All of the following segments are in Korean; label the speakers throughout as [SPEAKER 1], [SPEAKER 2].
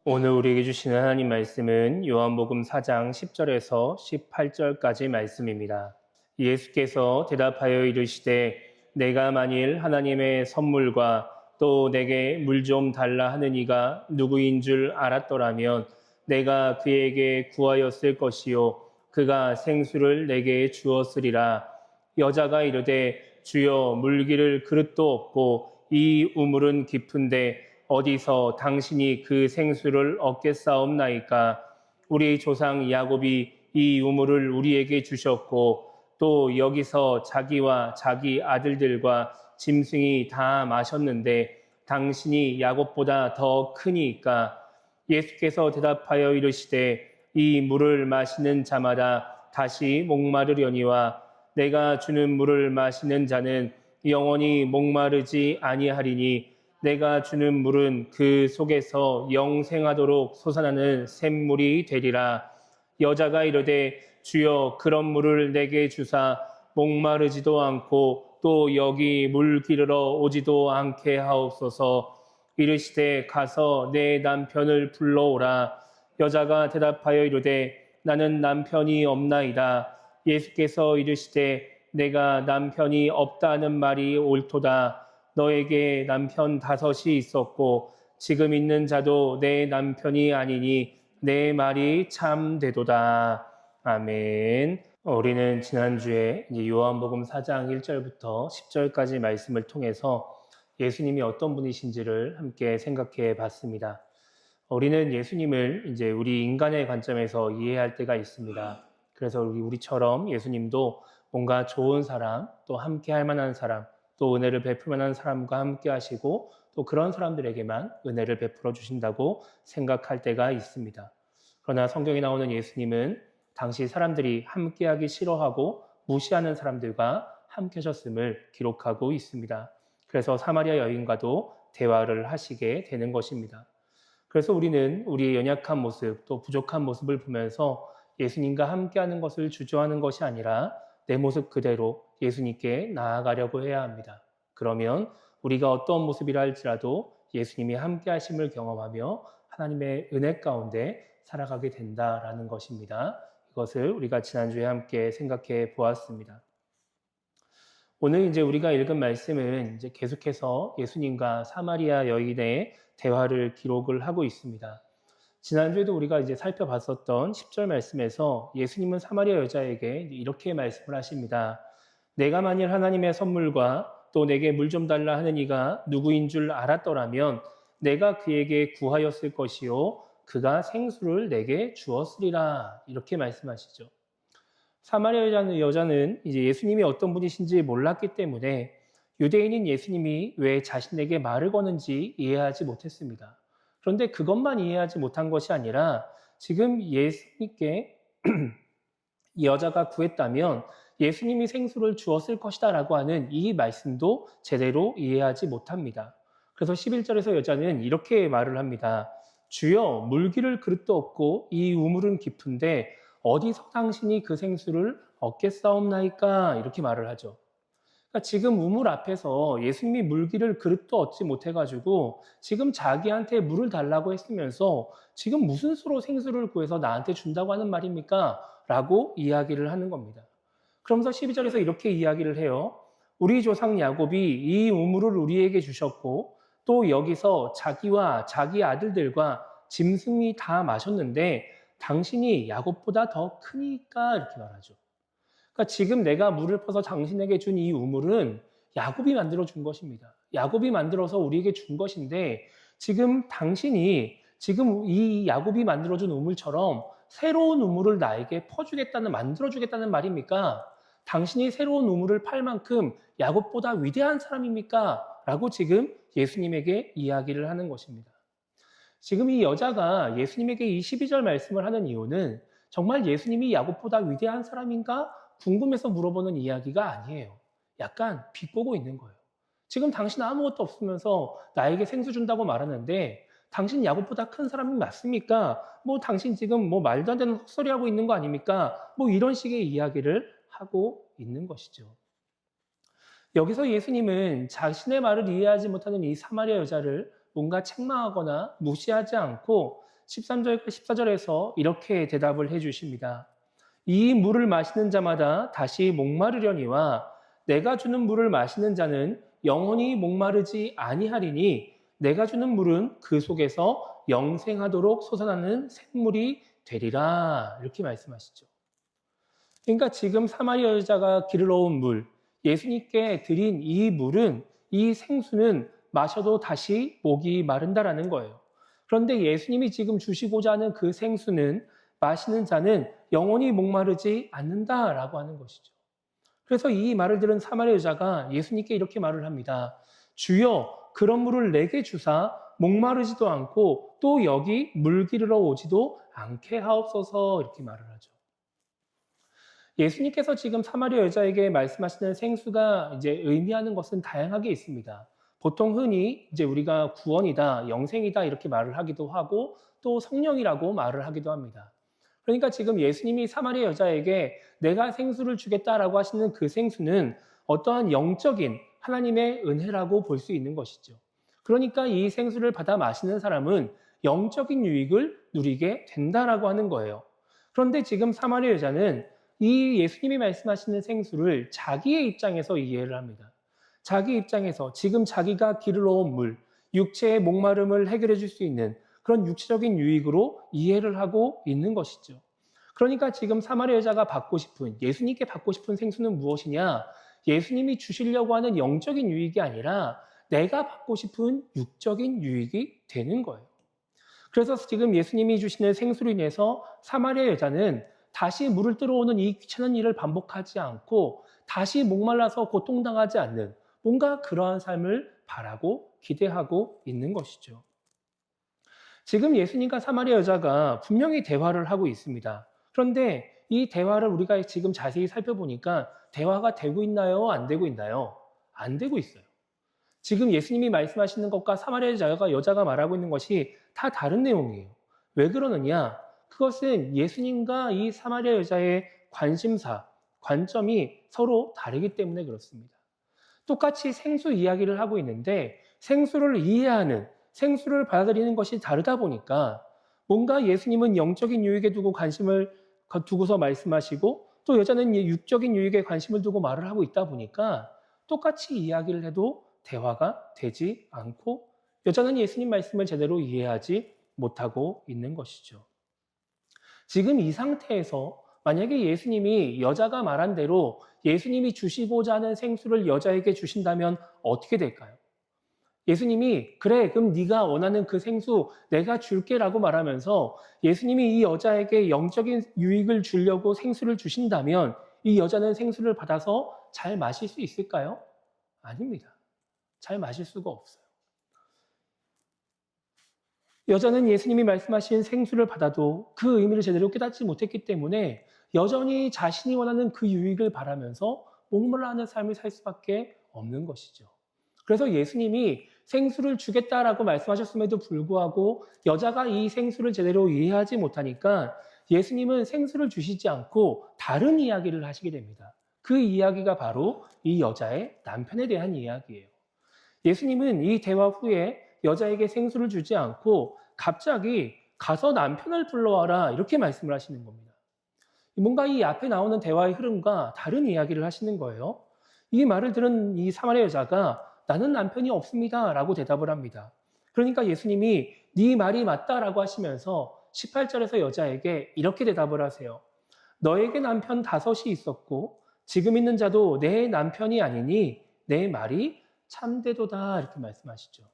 [SPEAKER 1] 오늘 우리에게 주시는 하나님 말씀은 요한복음 4장 10절에서 18절까지 말씀입니다. 예수께서 대답하여 이르시되 내가 만일 하나님의 선물과 또 내게 물 좀 달라 하는 이가 누구인 줄 알았더라면 내가 그에게 구하였을 것이요 그가 생수를 내게 주었으리라. 여자가 이르되 주여 물기를 그릇도 없고 이 우물은 깊은데 어디서 당신이 그 생수를 얻겠사옵나이까. 우리 조상 야곱이 이 우물을 우리에게 주셨고 또 여기서 자기와 자기 아들들과 짐승이 다 마셨는데 당신이 야곱보다 더 크니까. 예수께서 대답하여 이르시되 이 물을 마시는 자마다 다시 목마르려니와 내가 주는 물을 마시는 자는 영원히 목마르지 아니하리니 내가 주는 물은 그 속에서 영생하도록 솟아나는 샘물이 되리라. 여자가 이르되 주여 그런 물을 내게 주사 목마르지도 않고 또 여기 물 기르러 오지도 않게 하옵소서. 이르시되 가서 내 남편을 불러오라. 여자가 대답하여 이르되 나는 남편이 없나이다. 예수께서 이르시되 내가 남편이 없다는 말이 옳도다. 너에게 남편 5이 있었고 지금 있는 자도 내 남편이 아니니 내 말이 참되도다. 아멘. 우리는 지난주에 요한복음 4장 1절부터 10절까지 말씀을 통해서 예수님이 어떤 분이신지를 함께 생각해 봤습니다. 우리는 예수님을 이제 우리 인간의 관점에서 이해할 때가 있습니다. 그래서 우리처럼 예수님도 뭔가 좋은 사람, 또 함께 할 만한 사람, 또 은혜를 베풀 만한 사람과 함께 하시고 또 그런 사람들에게만 은혜를 베풀어 주신다고 생각할 때가 있습니다. 그러나 성경에 나오는 예수님은 당시 사람들이 함께하기 싫어하고 무시하는 사람들과 함께 하셨음을 기록하고 있습니다. 그래서 사마리아 여인과도 대화를 하시게 되는 것입니다. 그래서 우리는 우리의 연약한 모습, 또 부족한 모습을 보면서 예수님과 함께하는 것을 주저하는 것이 아니라 내 모습 그대로 예수님께 나아가려고 해야 합니다. 그러면 우리가 어떤 모습이라 할지라도 예수님이 함께하심을 경험하며 하나님의 은혜 가운데 살아가게 된다라는 것입니다. 이것을 우리가 지난주에 함께 생각해 보았습니다. 오늘 이제 우리가 읽은 말씀은 이제 계속해서 예수님과 사마리아 여인의 대화를 기록을 하고 있습니다. 지난주에도 우리가 이제 살펴봤었던 10절 말씀에서 예수님은 사마리아 여자에게 이렇게 말씀을 하십니다. 내가 만일 하나님의 선물과 또 내게 물 좀 달라 하는 이가 누구인 줄 알았더라면 내가 그에게 구하였을 것이요 그가 생수를 내게 주었으리라. 이렇게 말씀하시죠. 사마리아 여자는 이제 예수님이 어떤 분이신지 몰랐기 때문에 유대인인 예수님이 왜 자신에게 말을 거는지 이해하지 못했습니다. 그런데 그것만 이해하지 못한 것이 아니라 지금 예수님께 이 여자가 구했다면 예수님이 생수를 주었을 것이다 라고 하는 이 말씀도 제대로 이해하지 못합니다. 그래서 11절에서 여자는 이렇게 말을 합니다. 주여 물기를 그릇도 없고 이 우물은 깊은데 어디서 당신이 그 생수를 얻겠사옵나이까? 이렇게 말을 하죠. 그러니까 지금 우물 앞에서 예수님이 물기를 그릇도 얻지 못해가지고 지금 자기한테 물을 달라고 했으면서 지금 무슨 수로 생수를 구해서 나한테 준다고 하는 말입니까? 라고 이야기를 하는 겁니다. 그러면서 12절에서 이렇게 이야기를 해요. 우리 조상 야곱이 이 우물을 우리에게 주셨고 또 여기서 자기와 자기 아들들과 짐승이 다 마셨는데 당신이 야곱보다 더 크니까 이렇게 말하죠. 그러니까 지금 내가 물을 퍼서 당신에게 준 이 우물은 야곱이 만들어 준 것입니다. 야곱이 만들어서 우리에게 준 것인데 지금 당신이 지금 이 야곱이 만들어 준 우물처럼 새로운 우물을 나에게 만들어 주겠다는 말입니까? 당신이 새로운 우물을 팔 만큼 야곱보다 위대한 사람입니까? 라고 지금 예수님에게 이야기를 하는 것입니다. 지금 이 여자가 예수님에게 이 12절 말씀을 하는 이유는 정말 예수님이 야곱보다 위대한 사람인가 궁금해서 물어보는 이야기가 아니에요. 약간 비꼬고 있는 거예요. 지금 당신 아무것도 없으면서 나에게 생수 준다고 말하는데 당신 야곱보다 큰 사람이 맞습니까? 당신 지금 말도 안 되는 헛소리 하고 있는 거 아닙니까? 이런 식의 이야기를 하고 있는 것이죠. 여기서 예수님은 자신의 말을 이해하지 못하는 이 사마리아 여자를 뭔가 책망하거나 무시하지 않고 13절과 14절에서 이렇게 대답을 해 주십니다. 이 물을 마시는 자마다 다시 목마르려니와 내가 주는 물을 마시는 자는 영원히 목마르지 아니하리니 내가 주는 물은 그 속에서 영생하도록 솟아나는 샘물이 되리라. 이렇게 말씀하시죠. 그러니까 지금 사마리아 여자가 길을 얻은 물, 예수님께 드린 이 물은, 이 생수는 마셔도 다시 목이 마른다라는 거예요. 그런데 예수님이 지금 주시고자 하는 그 생수는 마시는 자는 영원히 목마르지 않는다라고 하는 것이죠. 그래서 이 말을 들은 사마리아 여자가 예수님께 이렇게 말을 합니다. 주여, 그런 물을 내게 주사 목마르지도 않고 또 여기 물 기르러 오지도 않게 하옵소서. 이렇게 말을 하죠. 예수님께서 지금 사마리아 여자에게 말씀하시는 생수가 이제 의미하는 것은 다양하게 있습니다. 보통 흔히 이제 우리가 구원이다, 영생이다 이렇게 말을 하기도 하고 또 성령이라고 말을 하기도 합니다. 그러니까 지금 예수님이 사마리아 여자에게 내가 생수를 주겠다라고 하시는 그 생수는 어떠한 영적인 하나님의 은혜라고 볼 수 있는 것이죠. 그러니까 이 생수를 받아 마시는 사람은 영적인 유익을 누리게 된다라고 하는 거예요. 그런데 지금 사마리아 여자는 이 예수님이 말씀하시는 생수를 자기의 입장에서 이해를 합니다. 자기 입장에서 지금 자기가 길을 놓은 물, 육체의 목마름을 해결해 줄 수 있는 그런 육체적인 유익으로 이해를 하고 있는 것이죠. 그러니까 지금 사마리아 여자가 받고 싶은, 예수님께 받고 싶은 생수는 무엇이냐? 예수님이 주시려고 하는 영적인 유익이 아니라 내가 받고 싶은 육적인 유익이 되는 거예요. 그래서 지금 예수님이 주시는 생수로 인해서 사마리아 여자는 다시 물을 들어오는 이 귀찮은 일을 반복하지 않고 다시 목말라서 고통당하지 않는 뭔가 그러한 삶을 바라고 기대하고 있는 것이죠. 지금 예수님과 사마리아 여자가 분명히 대화를 하고 있습니다. 그런데 이 대화를 우리가 지금 자세히 살펴보니까 대화가 되고 있나요? 안 되고 있나요? 안 되고 있어요. 지금 예수님이 말씀하시는 것과 사마리아 여자가 말하고 있는 것이 다 다른 내용이에요. 왜 그러느냐? 그것은 예수님과 이 사마리아 여자의 관심사, 관점이 서로 다르기 때문에 그렇습니다. 똑같이 생수 이야기를 하고 있는데 생수를 이해하는, 생수를 받아들이는 것이 다르다 보니까 뭔가 예수님은 영적인 유익에 두고 관심을 두고서 말씀하시고 또 여자는 육적인 유익에 관심을 두고 말을 하고 있다 보니까 똑같이 이야기를 해도 대화가 되지 않고 여자는 예수님 말씀을 제대로 이해하지 못하고 있는 것이죠. 지금 이 상태에서 만약에 예수님이 여자가 말한 대로 예수님이 주시고자 하는 생수를 여자에게 주신다면 어떻게 될까요? 예수님이 그래 그럼 네가 원하는 그 생수 내가 줄게라고 말하면서 예수님이 이 여자에게 영적인 유익을 주려고 생수를 주신다면 이 여자는 생수를 받아서 잘 마실 수 있을까요? 아닙니다. 잘 마실 수가 없어요. 여자는 예수님이 말씀하신 생수를 받아도 그 의미를 제대로 깨닫지 못했기 때문에 여전히 자신이 원하는 그 유익을 바라면서 목말라하는 삶을 살 수밖에 없는 것이죠. 그래서 예수님이 생수를 주겠다라고 말씀하셨음에도 불구하고 여자가 이 생수를 제대로 이해하지 못하니까 예수님은 생수를 주시지 않고 다른 이야기를 하시게 됩니다. 그 이야기가 바로 이 여자의 남편에 대한 이야기예요. 예수님은 이 대화 후에 여자에게 생수를 주지 않고 갑자기 가서 남편을 불러와라 이렇게 말씀을 하시는 겁니다. 뭔가 이 앞에 나오는 대화의 흐름과 다른 이야기를 하시는 거예요. 이 말을 들은 이 사마리아 여자가 나는 남편이 없습니다 라고 대답을 합니다. 그러니까 예수님이 네 말이 맞다라고 하시면서 18절에서 여자에게 이렇게 대답을 하세요. 너에게 남편 5이 있었고 지금 있는 자도 내 남편이 아니니 내 말이 참되도다 이렇게 말씀하시죠.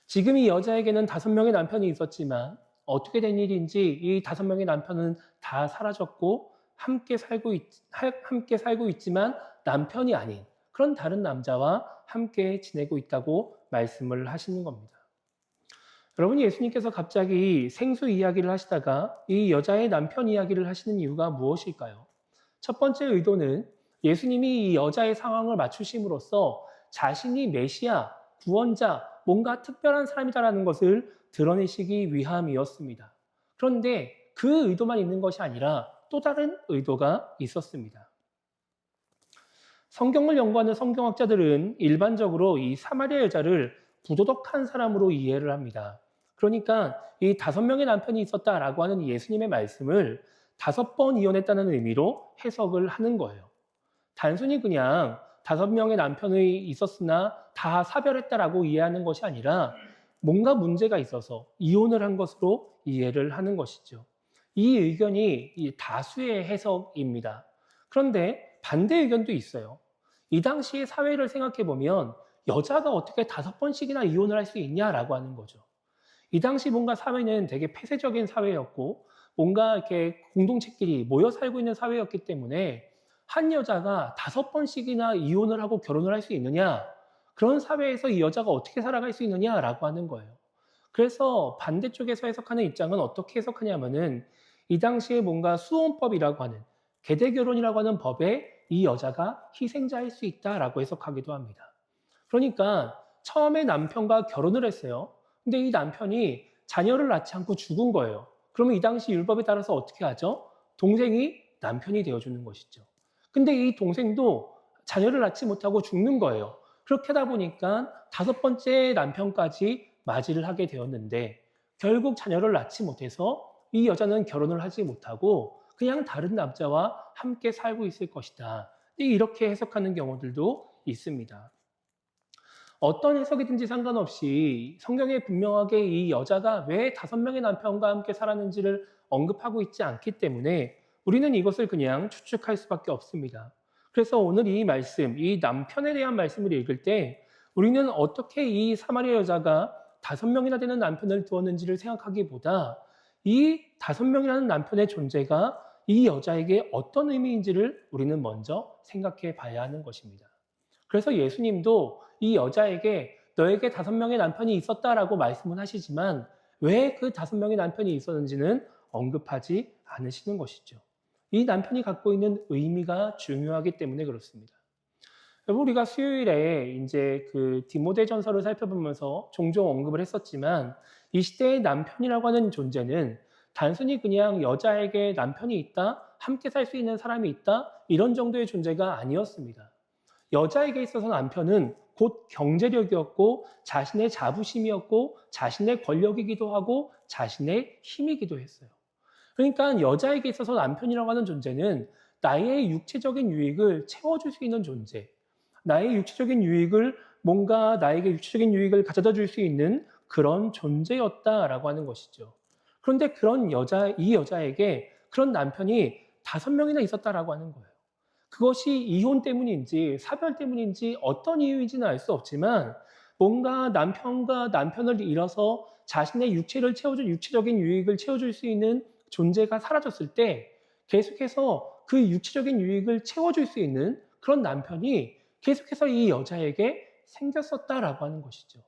[SPEAKER 1] 지금 이 여자에게는 5명의 남편이 있었지만 어떻게 된 일인지 이 5명의 남편은 다 사라졌고 함께 살고 있지만 남편이 아닌 그런 다른 남자와 함께 지내고 있다고 말씀을 하시는 겁니다. 여러분 예수님께서 갑자기 생수 이야기를 하시다가 이 여자의 남편 이야기를 하시는 이유가 무엇일까요? 첫 번째 의도는 예수님이 이 여자의 상황을 맞추심으로써 자신이 메시아, 구원자, 뭔가 특별한 사람이다라는 것을 드러내시기 위함이었습니다. 그런데 그 의도만 있는 것이 아니라 또 다른 의도가 있었습니다. 성경을 연구하는 성경학자들은 일반적으로 이 사마리아 여자를 부도덕한 사람으로 이해를 합니다. 그러니까 이 5명의 남편이 있었다라고 하는 예수님의 말씀을 5번 이혼했다는 의미로 해석을 하는 거예요. 단순히 그냥 5명의 남편이 있었으나 다 사별했다라고 이해하는 것이 아니라 뭔가 문제가 있어서 이혼을 한 것으로 이해를 하는 것이죠. 이 의견이 이 다수의 해석입니다. 그런데 반대 의견도 있어요. 이 당시의 사회를 생각해 보면 여자가 어떻게 5번씩이나 이혼을 할 수 있냐라고 하는 거죠. 이 당시 뭔가 사회는 되게 폐쇄적인 사회였고 뭔가 이렇게 공동체끼리 모여 살고 있는 사회였기 때문에 한 여자가 5번씩이나 이혼을 하고 결혼을 할 수 있느냐? 그런 사회에서 이 여자가 어떻게 살아갈 수 있느냐라고 하는 거예요. 그래서 반대쪽에서 해석하는 입장은 어떻게 해석하냐면은 이 당시에 뭔가 수혼법이라고 하는 계대 결혼이라고 하는 법에 이 여자가 희생자일 수 있다라고 해석하기도 합니다. 그러니까 처음에 남편과 결혼을 했어요. 근데 이 남편이 자녀를 낳지 않고 죽은 거예요. 그러면 이 당시 율법에 따라서 어떻게 하죠? 동생이 남편이 되어주는 것이죠. 근데 이 동생도 자녀를 낳지 못하고 죽는 거예요. 그렇게 하다 보니까 5번째 남편까지 맞이를 하게 되었는데 결국 자녀를 낳지 못해서 이 여자는 결혼을 하지 못하고 그냥 다른 남자와 함께 살고 있을 것이다. 이렇게 해석하는 경우들도 있습니다. 어떤 해석이든지 상관없이 성경에 분명하게 이 여자가 왜 5명의 남편과 함께 살았는지를 언급하고 있지 않기 때문에 우리는 이것을 그냥 추측할 수밖에 없습니다. 그래서 오늘 이 말씀, 이 남편에 대한 말씀을 읽을 때 우리는 어떻게 이 사마리아 여자가 5명이나 되는 남편을 두었는지를 생각하기보다 이 5명이라는 남편의 존재가 이 여자에게 어떤 의미인지를 우리는 먼저 생각해 봐야 하는 것입니다. 그래서 예수님도 이 여자에게 너에게 5명의 남편이 있었다라고 말씀은 하시지만 왜 그 5명의 남편이 있었는지는 언급하지 않으시는 것이죠. 이 남편이 갖고 있는 의미가 중요하기 때문에 그렇습니다. 우리가 수요일에 이제 그 디모데전서를 살펴보면서 종종 언급을 했었지만 이 시대의 남편이라고 하는 존재는 단순히 그냥 여자에게 남편이 있다, 함께 살 수 있는 사람이 있다, 이런 정도의 존재가 아니었습니다. 여자에게 있어서 남편은 곧 경제력이었고 자신의 자부심이었고 자신의 권력이기도 하고 자신의 힘이기도 했어요. 그러니까 여자에게 있어서 남편이라고 하는 존재는 나의 육체적인 유익을 채워줄 수 있는 존재, 나의 육체적인 유익을 뭔가 나에게 육체적인 유익을 가져다 줄 수 있는 그런 존재였다라고 하는 것이죠. 그런데 이 여자에게 그런 남편이 5명이나 있었다라고 하는 거예요. 그것이 이혼 때문인지 사별 때문인지 어떤 이유인지는 알 수 없지만 뭔가 남편을 잃어서 자신의 육체적인 유익을 채워줄 수 있는 존재가 사라졌을 때 계속해서 그 육체적인 유익을 채워줄 수 있는 그런 남편이 계속해서 이 여자에게 생겼었다라고 하는 것이죠.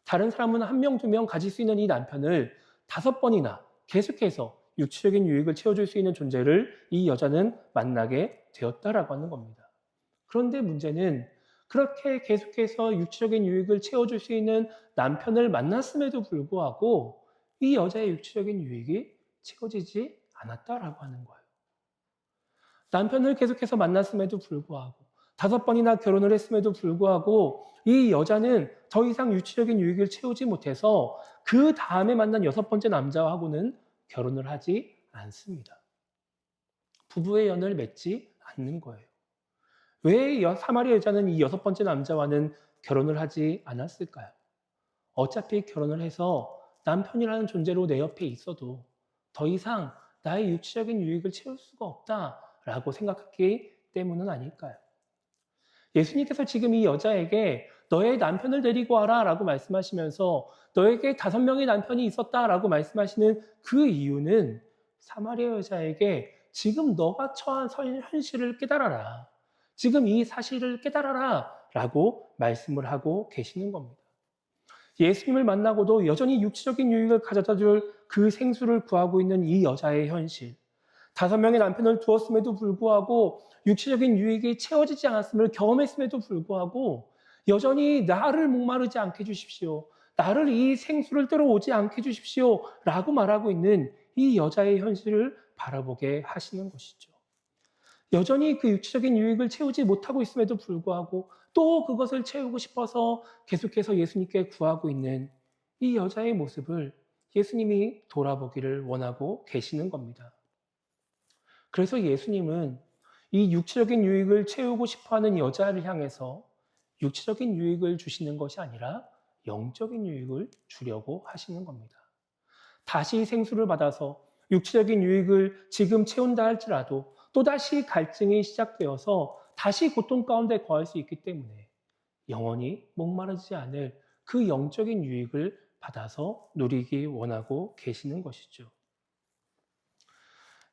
[SPEAKER 1] 다른 사람은 1명, 2명 가질 수 있는 이 남편을 5번이나 계속해서 육체적인 유익을 채워줄 수 있는 존재를 이 여자는 만나게 되었다라고 하는 겁니다. 그런데 문제는 그렇게 계속해서 육체적인 유익을 채워줄 수 있는 남편을 만났음에도 불구하고 이 여자의 육체적인 유익이 채워지지 않았다라고 하는 거예요. 남편을 계속해서 만났음에도 불구하고 5번이나 결혼을 했음에도 불구하고 이 여자는 더 이상 육체적인 유익을 채우지 못해서 그 다음에 만난 6번째 남자하고는 결혼을 하지 않습니다. 부부의 연을 맺지 않는 거예요. 왜 사마리아 여자는 이 6번째 남자와는 결혼을 하지 않았을까요? 어차피 결혼을 해서 남편이라는 존재로 내 옆에 있어도 더 이상 나의 육체적인 유익을 채울 수가 없다라고 생각했기 때문은 아닐까요? 예수님께서 지금 이 여자에게 너의 남편을 데리고 와라 라고 말씀하시면서 너에게 5명의 남편이 있었다라고 말씀하시는 그 이유는 사마리아 여자에게 지금 너가 처한 현실을 깨달아라. 지금 이 사실을 깨달아라 라고 말씀을 하고 계시는 겁니다. 예수님을 만나고도 여전히 육체적인 유익을 가져다 줄 그 생수를 구하고 있는 이 여자의 현실. 5명의 남편을 두었음에도 불구하고 육체적인 유익이 채워지지 않았음을 경험했음에도 불구하고 여전히 나를 목마르지 않게 해주십시오. 나를 이 생수를 들어오지 않게 해주십시오. 라고 말하고 있는 이 여자의 현실을 바라보게 하시는 것이죠. 여전히 그 육체적인 유익을 채우지 못하고 있음에도 불구하고 또 그것을 채우고 싶어서 계속해서 예수님께 구하고 있는 이 여자의 모습을 예수님이 돌아보기를 원하고 계시는 겁니다. 그래서 예수님은 이 육체적인 유익을 채우고 싶어하는 여자를 향해서 육체적인 유익을 주시는 것이 아니라 영적인 유익을 주려고 하시는 겁니다. 다시 생수를 받아서 육체적인 유익을 지금 채운다 할지라도 또다시 갈증이 시작되어서 다시 고통 가운데 거할 수 있기 때문에 영원히 목마르지 않을 그 영적인 유익을 받아서 누리기 원하고 계시는 것이죠.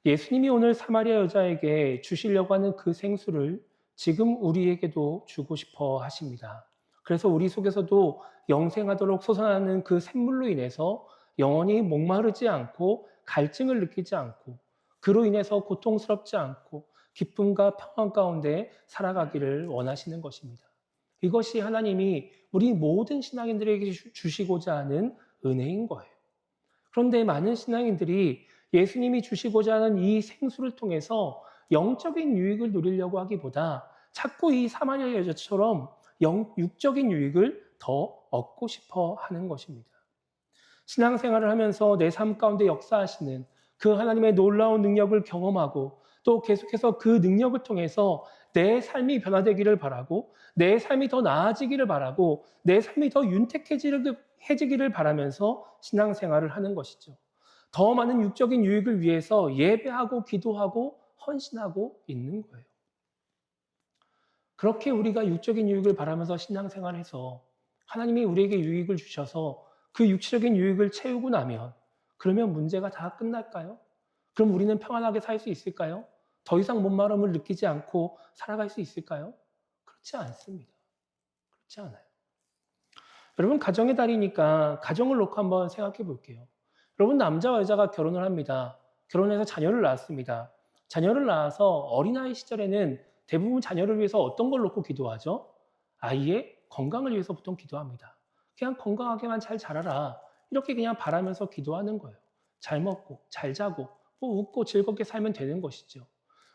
[SPEAKER 1] 예수님이 오늘 사마리아 여자에게 주시려고 하는 그 생수를 지금 우리에게도 주고 싶어 하십니다. 그래서 우리 속에서도 영생하도록 솟아나는 그 샘물로 인해서 영원히 목마르지 않고 갈증을 느끼지 않고 그로 인해서 고통스럽지 않고 기쁨과 평안 가운데 살아가기를 원하시는 것입니다. 이것이 하나님이 우리 모든 신앙인들에게 주시고자 하는 은혜인 거예요. 그런데 많은 신앙인들이 예수님이 주시고자 하는 이 생수를 통해서 영적인 유익을 누리려고 하기보다 자꾸 이 사마리아 여자처럼 육적인 유익을 더 얻고 싶어 하는 것입니다. 신앙생활을 하면서 내 삶 가운데 역사하시는 그 하나님의 놀라운 능력을 경험하고 또 계속해서 그 능력을 통해서 내 삶이 변화되기를 바라고 내 삶이 더 나아지기를 바라고 내 삶이 더 윤택해지기를 바라면서 신앙생활을 하는 것이죠. 더 많은 육적인 유익을 위해서 예배하고 기도하고 헌신하고 있는 거예요. 그렇게 우리가 육적인 유익을 바라면서 신앙생활해서 하나님이 우리에게 유익을 주셔서 그 육체적인 유익을 채우고 나면 그러면 문제가 다 끝날까요? 그럼 우리는 평안하게 살 수 있을까요? 더 이상 목마름을 느끼지 않고 살아갈 수 있을까요? 그렇지 않습니다. 그렇지 않아요. 여러분, 가정의 달이니까 가정을 놓고 한번 생각해 볼게요. 여러분, 남자와 여자가 결혼을 합니다. 결혼해서 자녀를 낳았습니다. 자녀를 낳아서 어린아이 시절에는 대부분 자녀를 위해서 어떤 걸 놓고 기도하죠? 아이의 건강을 위해서 보통 기도합니다. 그냥 건강하게만 잘 자라라. 이렇게 그냥 바라면서 기도하는 거예요. 잘 먹고, 잘 자고, 뭐 웃고 즐겁게 살면 되는 것이죠.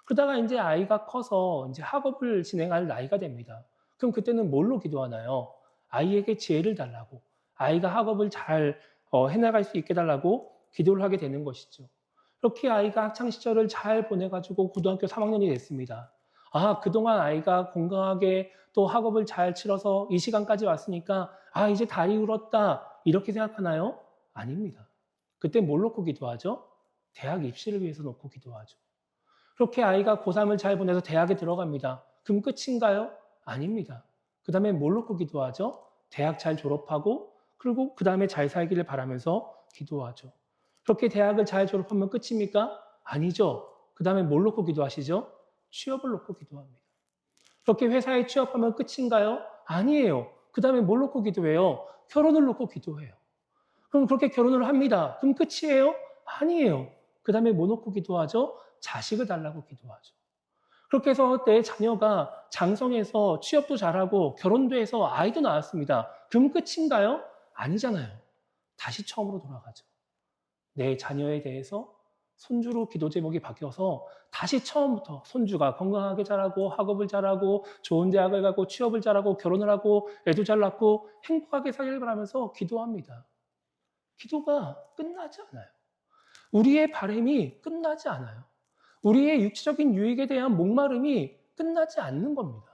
[SPEAKER 1] 그러다가 이제 아이가 커서 이제 학업을 진행할 나이가 됩니다. 그럼 그때는 뭘로 기도하나요? 아이에게 지혜를 달라고, 아이가 학업을 잘 해나갈 수 있게 달라고 기도를 하게 되는 것이죠. 그렇게 아이가 학창시절을 잘 보내가지고 고등학교 3학년이 됐습니다. 아, 그동안 아이가 건강하게 또 학업을 잘 치러서 이 시간까지 왔으니까 아, 이제 달이 울었다. 이렇게 생각하나요? 아닙니다. 그때 뭘 놓고 기도하죠? 대학 입시를 위해서 놓고 기도하죠. 그렇게 아이가 고3을 잘 보내서 대학에 들어갑니다. 그럼 끝인가요? 아닙니다. 그 다음에 뭘 놓고 기도하죠? 대학 잘 졸업하고 그리고 그 다음에 잘 살기를 바라면서 기도하죠. 그렇게 대학을 잘 졸업하면 끝입니까? 아니죠. 그 다음에 뭘 놓고 기도하시죠? 취업을 놓고 기도합니다. 그렇게 회사에 취업하면 끝인가요? 아니에요. 그 다음에 뭘 놓고 기도해요? 결혼을 놓고 기도해요. 그럼 그렇게 결혼을 합니다. 그럼 끝이에요? 아니에요. 그 다음에 뭐 놓고 기도하죠? 자식을 달라고 기도하죠. 그렇게 해서 내 자녀가 장성해서 취업도 잘하고 결혼도 해서 아이도 낳았습니다. 그럼 끝인가요? 아니잖아요. 다시 처음으로 돌아가죠. 내 자녀에 대해서 손주로 기도 제목이 바뀌어서 다시 처음부터 손주가 건강하게 자라고 학업을 잘하고 좋은 대학을 가고 취업을 잘하고 결혼을 하고 애도 잘 낳고 행복하게 살기를 바라면서 기도합니다. 기도가 끝나지 않아요. 우리의 바람이 끝나지 않아요. 우리의 육체적인 유익에 대한 목마름이 끝나지 않는 겁니다.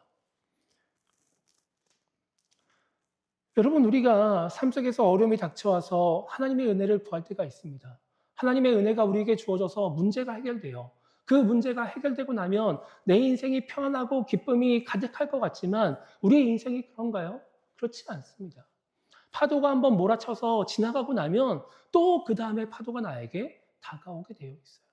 [SPEAKER 1] 여러분, 우리가 삶 속에서 어려움이 닥쳐와서 하나님의 은혜를 구할 때가 있습니다. 하나님의 은혜가 우리에게 주어져서 문제가 해결돼요. 그 문제가 해결되고 나면 내 인생이 평안하고 기쁨이 가득할 것 같지만 우리의 인생이 그런가요? 그렇지 않습니다. 파도가 한번 몰아쳐서 지나가고 나면 또 그 다음에 파도가 나에게 다가오게 되어 있어요.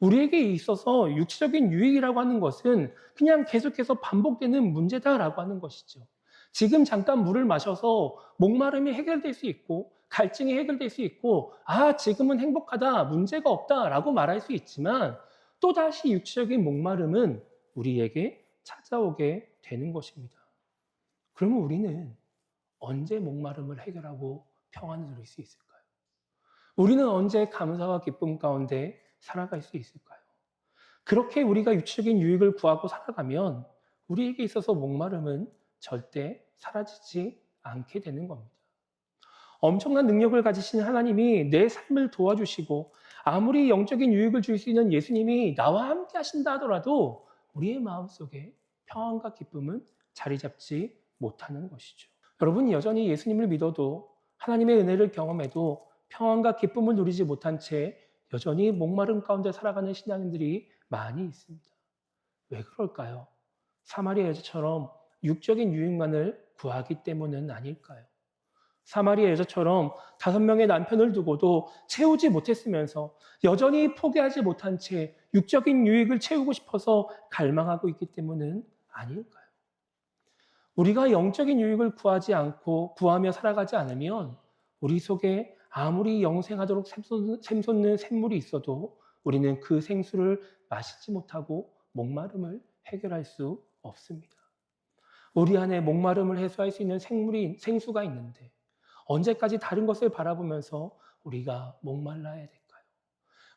[SPEAKER 1] 우리에게 있어서 육체적인 유익이라고 하는 것은 그냥 계속해서 반복되는 문제다라고 하는 것이죠. 지금 잠깐 물을 마셔서 목마름이 해결될 수 있고 갈증이 해결될 수 있고 아, 지금은 행복하다, 문제가 없다라고 말할 수 있지만 또다시 육체적인 목마름은 우리에게 찾아오게 되는 것입니다. 그러면 우리는 언제 목마름을 해결하고 평안을 누릴 수 있을까요? 우리는 언제 감사와 기쁨 가운데 살아갈 수 있을까요? 그렇게 우리가 육체적인 유익을 구하고 살아가면 우리에게 있어서 목마름은 절대 사라지지 않게 되는 겁니다. 엄청난 능력을 가지신 하나님이 내 삶을 도와주시고 아무리 영적인 유익을 줄 수 있는 예수님이 나와 함께 하신다 하더라도 우리의 마음속에 평안과 기쁨은 자리 잡지 못하는 것이죠. 여러분, 여전히 예수님을 믿어도 하나님의 은혜를 경험해도 평안과 기쁨을 누리지 못한 채 여전히 목마름 가운데 살아가는 신앙인들이 많이 있습니다. 왜 그럴까요? 사마리아 여자처럼 육적인 유익만을 구하기 때문은 아닐까요? 사마리아 여자처럼 5명의 남편을 두고도 채우지 못했으면서 여전히 포기하지 못한 채 육적인 유익을 채우고 싶어서 갈망하고 있기 때문은 아닐까요? 우리가 영적인 유익을 구하지 않고 구하며 살아가지 않으면 우리 속에 아무리 영생하도록 샘솟는 샘물이 있어도 우리는 그 생수를 마시지 못하고 목마름을 해결할 수 없습니다. 우리 안에 목마름을 해소할 수 있는 생수가 있는데 언제까지 다른 것을 바라보면서 우리가 목말라야 될까요?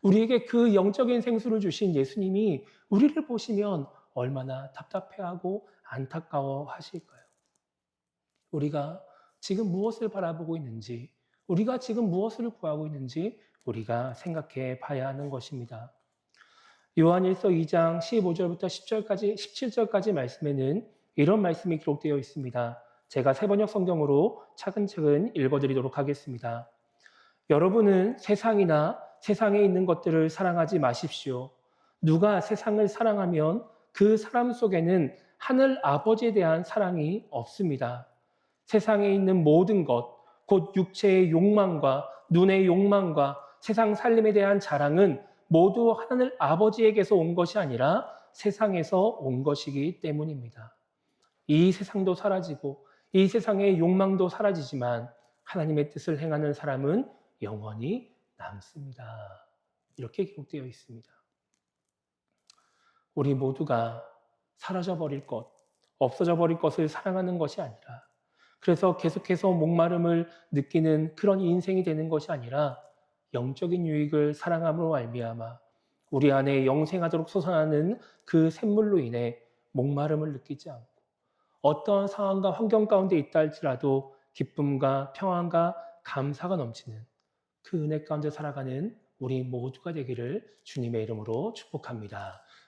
[SPEAKER 1] 우리에게 그 영적인 생수를 주신 예수님이 우리를 보시면 얼마나 답답해하고 안타까워 하실까요? 우리가 지금 무엇을 바라보고 있는지, 우리가 지금 무엇을 구하고 있는지 우리가 생각해 봐야 하는 것입니다. 요한일서 2장 15절부터 17절까지 말씀에는 이런 말씀이 기록되어 있습니다. 제가 새번역 성경으로 차근차근 읽어드리도록 하겠습니다. 여러분은 세상이나 세상에 있는 것들을 사랑하지 마십시오. 누가 세상을 사랑하면 그 사람 속에는 하늘 아버지에 대한 사랑이 없습니다. 세상에 있는 모든 것, 곧 육체의 욕망과 눈의 욕망과 세상 살림에 대한 자랑은 모두 하늘 아버지에게서 온 것이 아니라 세상에서 온 것이기 때문입니다. 이 세상도 사라지고 이 세상의 욕망도 사라지지만 하나님의 뜻을 행하는 사람은 영원히 남습니다. 이렇게 기록되어 있습니다. 우리 모두가 사라져 버릴 것, 없어져 버릴 것을 사랑하는 것이 아니라 그래서 계속해서 목마름을 느끼는 그런 인생이 되는 것이 아니라 영적인 유익을 사랑함으로 말미암아 우리 안에 영생하도록 솟아나는 그 샘물로 인해 목마름을 느끼지 않고 어떤 상황과 환경 가운데 있다 할지라도 기쁨과 평안과 감사가 넘치는 그 은혜 가운데 살아가는 우리 모두가 되기를 주님의 이름으로 축복합니다.